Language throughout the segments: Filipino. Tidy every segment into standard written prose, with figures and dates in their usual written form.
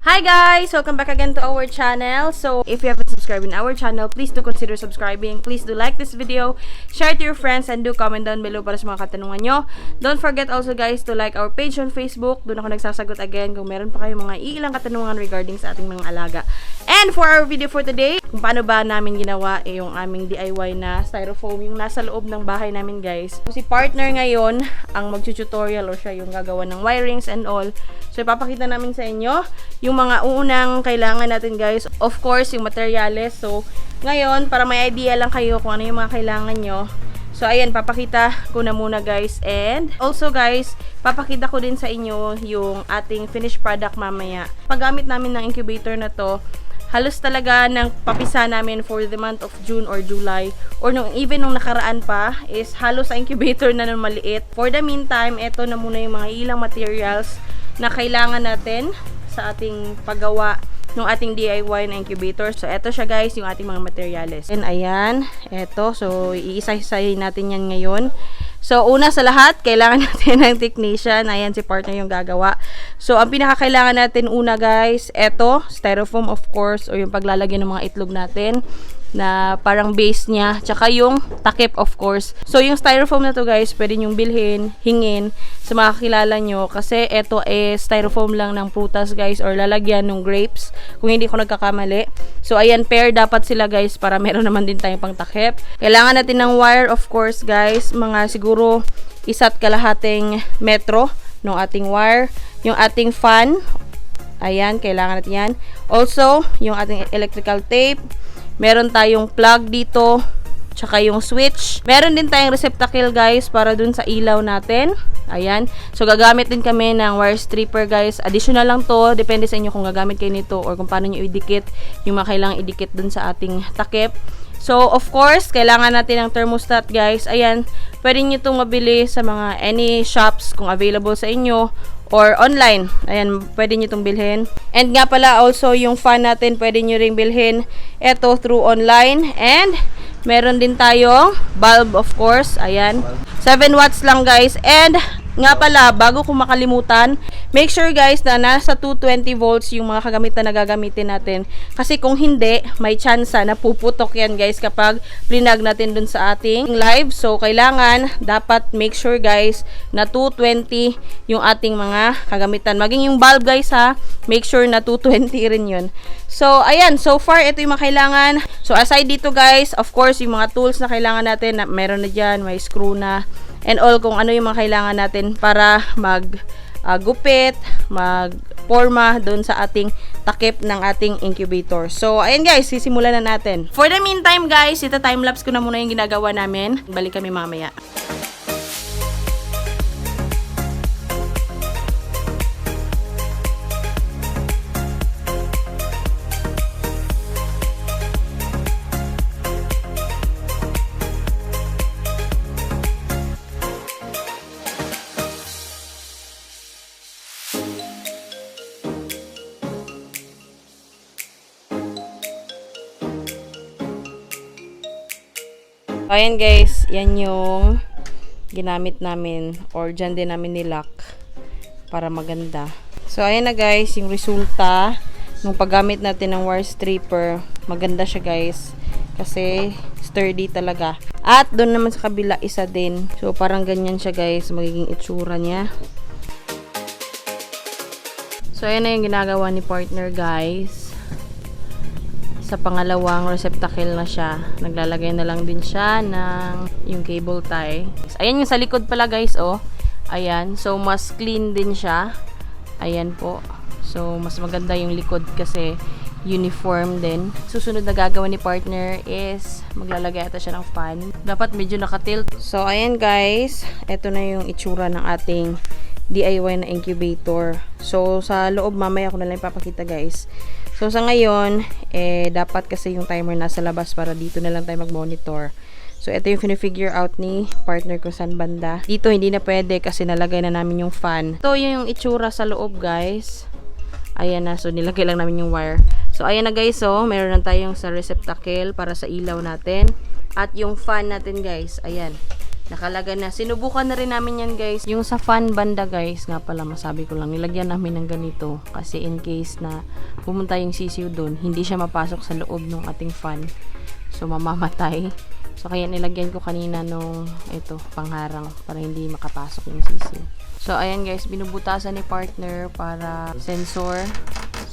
Hi guys! Welcome back again to our channel. So, if you haven't subscribed in our channel, please do consider subscribing. Please do like this video, share it to your friends, and do comment down below para sa mga katanungan nyo. Don't forget also guys to like our page on Facebook. Doon ako nagsasagot again kung meron pa kayong mga ilang katanungan regarding sa ating mga alaga. And for our video for today, kung paano ba namin ginawa yung aming DIY na styrofoam yung nasa loob ng bahay namin guys. So, si partner ngayon ang mag-tutorial or siya yung gagawa ng wirings and all. So, ipapakita namin sa inyo yung mga unang kailangan natin guys. Of course, yung materyales. So, ngayon, para may idea lang kayo kung ano yung mga kailangan nyo. So, ayan, papakita ko na muna guys. And, also guys, papakita ko din sa inyo yung ating finished product mamaya. Paggamit namin ng incubator na to, halos talaga ng papisa namin for the month of June or July. Or even nung nakaraan pa, is halos sa incubator na nung maliit. For the meantime, eto na muna yung mga ilang materials na kailangan natin sa ating paggawa ng ating DIY na incubator. So, eto siya guys, yung ating mga materyales. And ayan, eto. So, iisa-isahin natin yan ngayon. So, una sa lahat, kailangan natin ng technician. Ayan, si partner yung gagawa. So, ang pinakakailangan natin una guys, eto, styrofoam of course, o yung paglalagyan ng mga itlog natin na parang base niya, tsaka yung takip of course. So, yung styrofoam na to guys, pwede nyong bilhin, hingin sa mga kakilala nyo kasi eto styrofoam lang ng prutas guys or lalagyan ng grapes kung hindi ko nagkakamali. So, ayan, pair dapat sila guys para meron naman din tayong pang takip. Kailangan natin ng wire of course guys, mga siguro 1.5 metro ng ating wire. Yung ating fan, ayan, kailangan natin yan. Also, yung ating electrical tape. Meron tayong plug dito, tsaka yung switch. Meron din tayong receptacle guys para dun sa ilaw natin. Ayan. So, gagamit din kami ng wire stripper guys. Additional lang to. Depende sa inyo kung gagamit kayo nito or kung paano nyo idikit yung mga kailangang idikit dun sa ating takip. So, of course, kailangan natin ng thermostat guys. Ayan. Pwede nyo itong mabili sa mga any shops kung available sa inyo or online. Ayan, pwede nyo itong bilhin. And nga pala, also, yung fan natin, pwede nyo ring bilhin. Ito, through online. And, meron din tayong bulb, of course. Ayan. 7 watts lang, guys. And, nga pala, bago ko makalimutan, make sure guys na nasa 220 volts yung mga kagamitan na gagamitin natin. Kasi kung hindi, may chance na puputok yan guys kapag plinag natin dun sa ating live. So, kailangan, dapat make sure guys na 220 yung ating mga kagamitan. Maging yung bulb guys ha, make sure na 220 rin yun. So, ayan, so far, ito yung mga kailangan. So, aside dito guys, of course, yung mga tools na kailangan natin, meron na dyan, may screw na, and all kung ano yung mga kailangan natin para gupit, mag-forma doon sa ating takip ng ating incubator. So, ayan guys, sisimulan na natin. For the meantime guys, ito time-lapse ko na muna yung ginagawa namin. Balik kami mamaya. Ayan guys, yan yung ginamit namin or dyan din namin nilock para maganda. So ayan na guys, yung resulta nung paggamit natin ng wire stripper. Maganda siya guys kasi sturdy talaga. At doon naman sa kabila isa din. So parang ganyan siya guys, magiging itsura niya. So ayan na yung ginagawa ni partner guys. Sa pangalawang receptacle na siya. Naglalagay na lang din siya ng yung cable tie. Ayan yung sa likod pala guys, oh. Ayan. So, mas clean din siya. Ayan po. So, mas maganda yung likod kasi uniform din. Susunod na gagawa ni partner is maglalagay ata siya ng fan. Dapat medyo nakatilt. So, ayan guys. Ito na yung itsura ng ating DIY na incubator. So, sa loob mamaya ko na lang ipapakita guys. So, sa ngayon, dapat kasi yung timer nasa labas para dito na lang tayo mag-monitor. So, ito yung figure out ni partner ko saan banda. Dito, hindi na pwede kasi nalagay na namin yung fan. Ito yung itsura sa loob, guys. Ayan na. So, nilagay lang namin yung wire. So, ayan na guys. So, meron na tayong sa receptacle para sa ilaw natin. At yung fan natin, guys. Ayan. Nakalaga na. Sinubukan na rin namin yan guys. Yung sa fan banda guys, nga pala masabi ko lang, nilagyan namin ng ganito. Kasi in case na pumunta yung sisiw doon, hindi siya mapasok sa loob ng ating fan. So mamamatay. So kaya nilagyan ko kanina nung ito, pangharang para hindi makapasok yung sisiw. So ayan guys, binubutasan ni partner para sensor.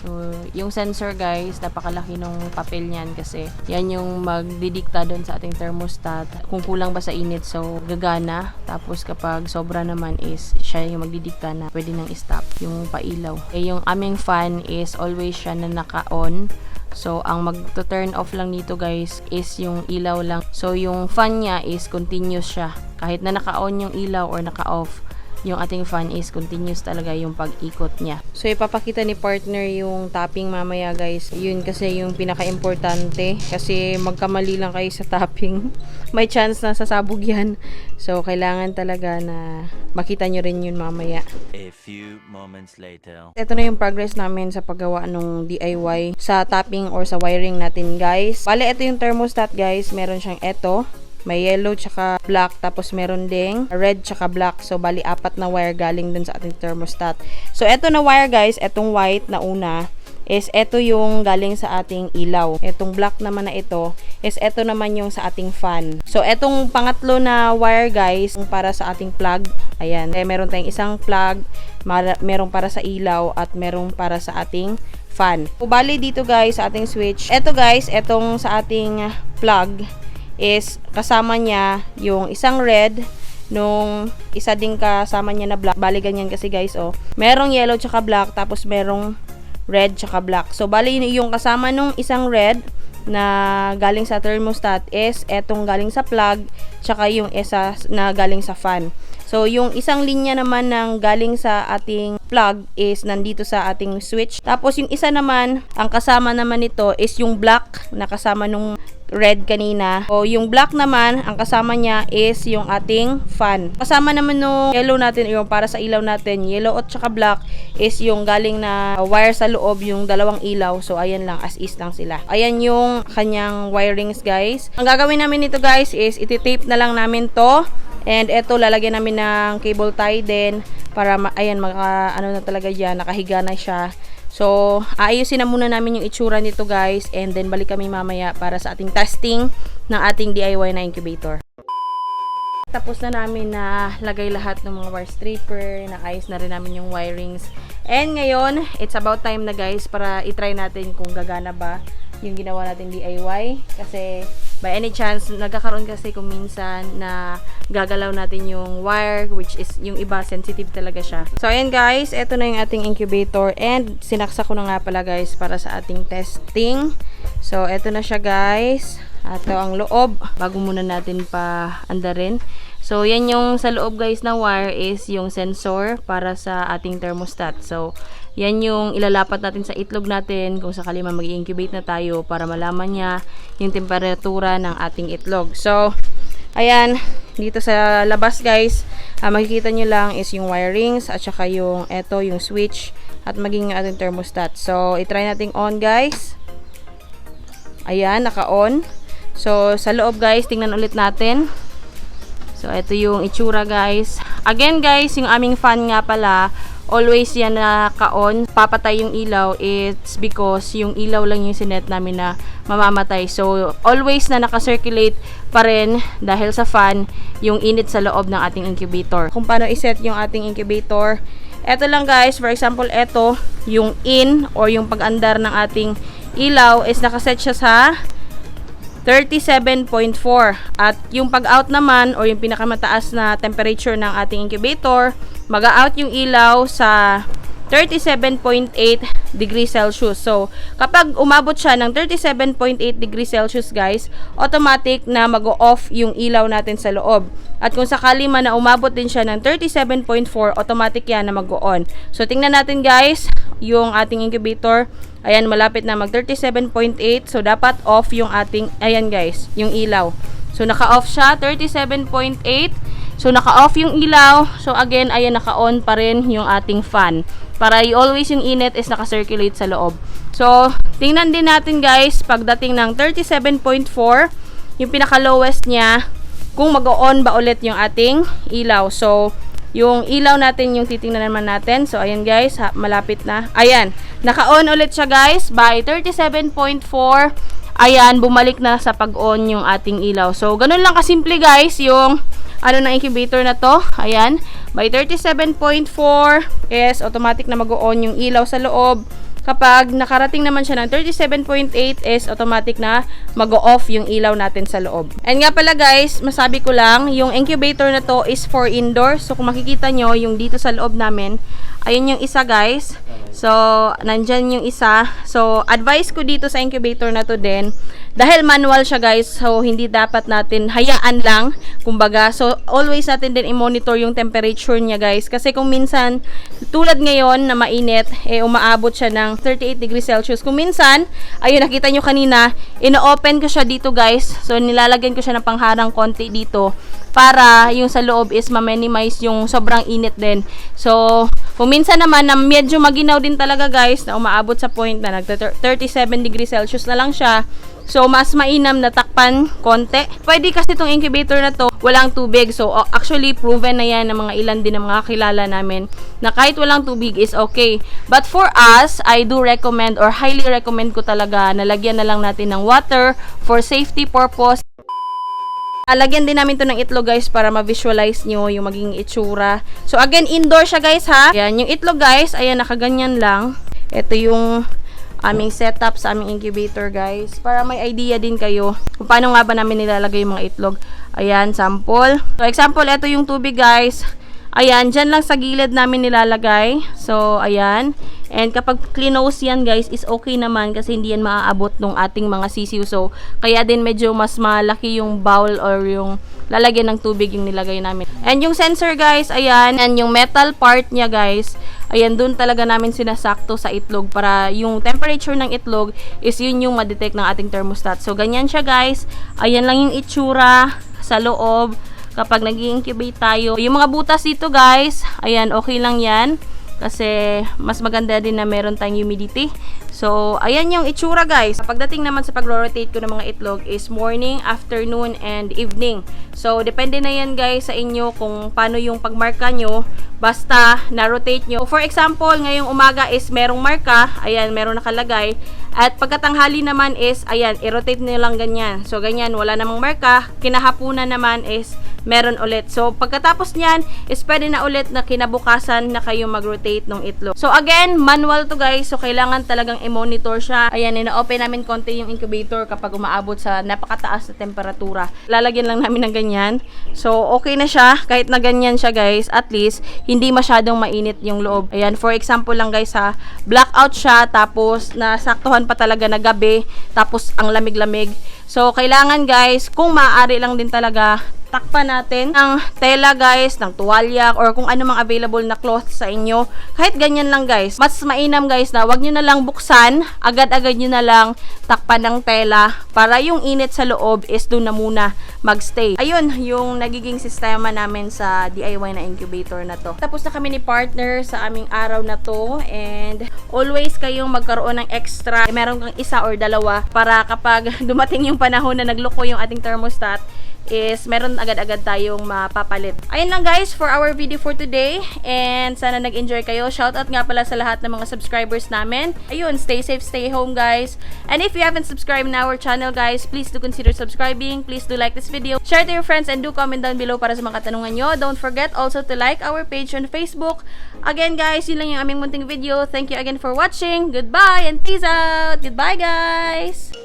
So yung sensor guys, napakalaki nung papel niyan kasi yan yung magdidikta doon sa ating thermostat kung kulang ba sa init, so gagana. Tapos kapag sobra naman is siya yung magdidikta na pwede nang i-stop yung pailaw. Yung aming fan is always siya na naka-on. So ang mag-turn off lang nito guys is yung ilaw lang. So yung fan niya is continuous siya. Kahit na naka-on yung ilaw or naka-off, yung ating fan is continuous talaga yung pag-ikot niya. So ipapakita ni partner yung tapping mamaya guys. Yun kasi yung pinaka-importante. Kasi magkamali lang kayo sa tapping, may chance na sasabog yan. So kailangan talaga na makita nyo rin yun mamaya. A few moments later. Ito na yung progress namin sa paggawa ng DIY sa tapping or sa wiring natin guys. Bale, ito yung thermostat guys. Meron siyang ito. May yellow tsaka black, tapos meron ding red tsaka black. So bali 4 na wire galing dun sa ating thermostat. So eto na wire guys, etong white na una is eto yung galing sa ating ilaw. Etong black naman na ito is eto naman yung sa ating fan. So etong pangatlo na wire guys, para sa ating plug. Ayan, meron tayong isang plug, merong para sa ilaw at merong para sa ating fan. So bali dito guys sa ating switch, eto guys, etong sa ating plug is kasama niya yung isang red, nung isa din kasama niya na black. Bali ganyan kasi guys, oh. Merong yellow tsaka black, tapos merong red tsaka black. So bali yung kasama nung isang red na galing sa thermostat is etong galing sa plug, tsaka yung isa na galing sa fan. So yung isang linya naman ng galing sa ating plug is nandito sa ating switch. Tapos yung isa naman, ang kasama naman nito is yung black na kasama nung red kanina. O yung black naman, ang kasama niya is yung ating fan. Kasama naman nung yellow natin, yung para sa ilaw natin, yellow at saka black is yung galing na wire sa loob, yung dalawang ilaw. So ayan lang, as is lang sila. Ayan yung kanyang wirings guys. Ang gagawin namin nito guys is iti-tape na lang namin to. And eto, lalagyan namin ng cable tie din para ayan, ano na talaga dyan, nakahiga na siya. So, aayusin na muna namin yung itsura nito guys, and then balik kami mamaya para sa ating testing ng ating DIY na incubator. Tapos na namin na lagay lahat ng mga wire stripper, naayos na rin namin yung wirings. And ngayon, it's about time na guys para itry natin kung gagana ba yung ginawa natin DIY. Kasi by any chance, nagkakaroon kasi kung minsan na gagalaw natin yung wire, which is yung iba sensitive talaga siya. So ayan guys, eto na yung ating incubator, and sinaksak ko na nga pala guys para sa ating testing. So eto na siya guys. Ito ang loob, bago muna natin pa andarin. So yan yung sa loob guys na wire is yung sensor para sa ating thermostat. So yan yung ilalapat natin sa itlog natin kung sakali man mag-incubate na tayo, para malaman niya yung temperatura ng ating itlog. So ayan, dito sa labas guys, makikita nyo lang is yung wirings at saka yung eto, yung switch at maging yung ating thermostat. So itry natin on guys. Ayan, naka-on. So sa loob guys, tingnan ulit natin. So ito yung itsura guys. Again guys, yung aming fan nga pala, always yan naka-on. Papatay yung ilaw, it's because yung ilaw lang yung sinet namin na mamamatay. So always na naka-circulate pa rin dahil sa fan yung init sa loob ng ating incubator. Kung paano iset yung ating incubator, eto lang guys, for example, eto yung in or yung pag-andar ng ating ilaw is nakaset siya sa 37.4, at yung pag-out naman or yung pinakamataas na temperature ng ating incubator, mag-out yung ilaw sa 37.8 degrees Celsius. So, kapag umabot siya ng 37.8 degrees Celsius guys, automatic na mag-off yung ilaw natin sa loob. At kung sakali man na umabot din siya ng 37.4, automatic yan na mag-on. So, tingnan natin guys, yung ating incubator. Ayan, malapit na mag 37.8. So, dapat off yung ating, ayan guys, yung ilaw. So, naka-off siya, 37.8. So, naka-off yung ilaw. So, again, ayan, naka-on pa rin yung ating fan. Para always yung init is naka-circulate sa loob. So, tingnan din natin guys, pagdating ng 37.4, yung pinaka-lowest niya kung mag-on ba ulit yung ating ilaw. So, yung ilaw natin yung titingnan naman natin. So, ayan guys, malapit na. Ayan, naka-on ulit siya guys by 37.4. Ayan, bumalik na sa pag-on yung ating ilaw. So, ganun lang kasimple guys yung ng incubator na to. Ayan, by 37.4 is automatic na mag-on yung ilaw sa loob. Kapag nakarating naman siya ng 37.8 is automatic na mag-off yung ilaw natin sa loob. And nga pala guys, masabi ko lang, yung incubator na to is for indoor. So kung makikita nyo, yung dito sa loob namin, ayun yung isa guys. So, nandyan yung isa. So, advice ko dito sa incubator na to din, dahil manual siya guys, so hindi dapat natin hayaan lang, kumbaga. So, always natin din i-monitor yung temperature niya guys. Kasi kung minsan, tulad ngayon na mainit, umaabot siya ng 38 degrees Celsius. Kung minsan, ayun nakita nyo kanina, ino-open ko siya dito guys. So, nilalagyan ko siya ng pangharang konti dito para yung sa loob is ma-minimize yung sobrang init din. So, kung minsan naman na medyo maginaw din talaga guys, na umaabot sa point na nag-37 degrees Celsius na lang siya. So, mas mainam na takpan konti. Pwede kasi itong incubator na to, walang tubig. So, actually, proven na yan ng mga ilan din ng mga kilala namin na kahit walang tubig is okay. But for us, I do recommend or highly recommend ko talaga na lagyan na lang natin ng water for safety purpose. Lagyan din namin to ng itlog guys para ma-visualize nyo yung magiging itsura. So again, indoor siya guys ha. Ayan, yung itlog guys, ayan, nakaganyan lang. Ito yung aming setup sa aming incubator guys. Para may idea din kayo kung paano nga ba namin nilalagay yung mga itlog. Ayan, sample. So example, ito yung tubig guys. Ayan, dyan lang sa gilid namin nilalagay. So, ayan. And kapag close yan guys, is okay naman kasi hindi yan maaabot ng ating mga sisiw. So, kaya din medyo mas malaki yung bowl or yung lalagyan ng tubig yung nilagay namin. And yung sensor guys, ayan. And yung metal part niya guys, ayan, dun talaga namin sinasakto sa itlog para yung temperature ng itlog is yun yung ma-detect ng ating thermostat. So, ganyan siya guys. Ayan lang yung itsura sa loob kapag nag-incubate tayo. Yung mga butas dito guys, ayan, okay lang yan. Kasi mas maganda din na meron tayong humidity. So, ayan yung itsura guys. Pagdating naman sa pag-rotate ko ng mga itlog is morning, afternoon, and evening. So, depende na yan guys sa inyo kung paano yung pagmarka nyo. Basta na-rotate nyo. For example, ngayong umaga is merong marka. Ayan, meron nakalagay. At pagkatanghali naman is, ayan, i-rotate nyo lang ganyan. So, ganyan, wala namang marka. Kinahapunan naman is meron ulit. So, pagkatapos niyan, is pwede na ulit na kinabukasan na kayo mag-rotate ng itlog. So, again, manual to guys. So, kailangan talagang i-monitor siya. Ayan, ina-open namin konti yung incubator kapag umaabot sa napakataas na temperatura. Lalagyan lang namin ng ganyan. So, okay na siya. Kahit na ganyan siya guys, at least, hindi masyadong mainit yung loob. Ayan, for example lang guys ha, blackout siya, tapos nasaktuhan pa talaga na gabi, tapos ang lamig-lamig. So, kailangan guys, kung maaari lang din talaga, takpan natin ng tela guys, ng tuwalya, or kung ano mang available na cloth sa inyo. Kahit ganyan lang guys. Mas mainam guys na wag nyo na lang buksan, agad-agad nyo na lang takpan ng tela para yung init sa loob is doon na muna magstay. Ayun, yung nagiging sistema namin sa DIY na incubator na to. Tapos na kami ni partner sa aming araw na to, and always kayong magkaroon ng extra. Meron kang isa or dalawa para kapag dumating yung panahon na nagloko yung ating thermostat, is meron agad-agad tayong mapapalit. Ayun lang guys for our video for today, and sana nag-enjoy kayo. Shoutout nga pala sa lahat ng mga subscribers namin. Ayun, stay safe, stay home guys. And if you haven't subscribed in our channel guys, please do consider subscribing. Please do like this video, share to your friends, and do comment down below para sa mga katanungan nyo. Don't forget also to like our page on Facebook. Again guys, yun lang yung aming munting video. Thank you again for watching. Goodbye and peace out. Goodbye guys.